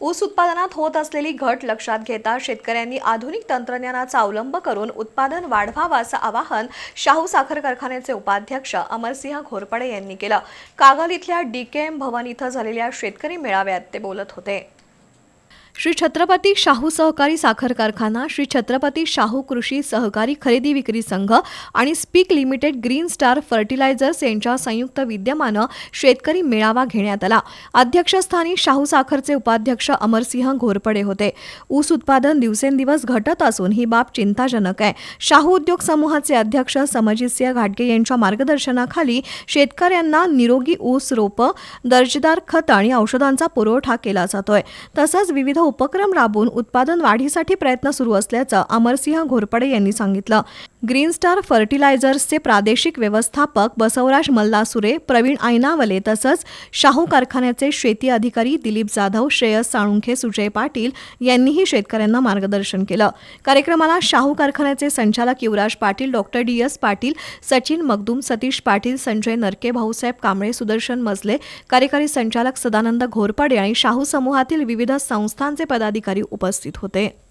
ऊस उत्पादनात होत असलेली घट लक्षात घेता शेतकऱ्यांनी आधुनिक तंत्रज्ञानाचा अवलंब करून उत्पादन वाढवावं असं आवाहन शाहू साखर कारखान्याचे उपाध्यक्ष अमरसिंह घोरपडे यांनी केलं। कागल इथल्या DKM भवन इथं झालेल्या शेतकरी मेळाव्यात ते बोलत होते। श्री छत्रपती शाहू सहकारी साखर कारखाना, श्री छत्रपती शाहू कृषी सहकारी खरेदी विक्री संघ आणि SPIC limited Green Star Fertilizers यांच्या संयुक्त विद्यमानं शेतकरी मेळावा घेण्यात आला। अध्यक्षस्थानी शाहू साखरचे उपाध्यक्ष अमरसिंह घोरपडे होते। ऊस उत्पादन दिवसेंदिवस घटत असून ही बाब चिंताजनक आहे। शाहू उद्योग समूहाचे अध्यक्ष समजितसिंह घाटगे यांच्या मार्गदर्शनाखाली शेतकऱ्यांना निरोगी ऊस रोपं, दर्जेदार खत आणि औषधांचा पुरवठा केला जातोय। तसंच विविध उपक्रम राबवून उत्पादन वाढीसाठी प्रयत्न सुरू असल्याचं अमरसिंह घोरपडे यांनी सांगितलं। ग्रीन स्टार फर्टिलायझर्सचे प्रादेशिक व्यवस्थापक बसवराज मल्लासुरे, प्रवीण आयनावले तसंच शाहू कारखान्याचे शेती अधिकारी दिलीप जाधव, श्रेयस साळुंखे, सुजय पाटील यांनीही शेतकऱ्यांना मार्गदर्शन केलं। कार्यक्रमाला शाहू कारखान्याचे संचालक युवराज पाटील, डॉक्टर DS पाटील, सचिन मगदूम, सतीश पाटील, संजय नरके, भाऊसाहेब कांबळे, सुदर्शन मजले, कार्यकारी संचालक सदानंद घोरपडे आणि शाहू समूहातील विविध संस्थांचे पदाधिकारी उपस्थित होते।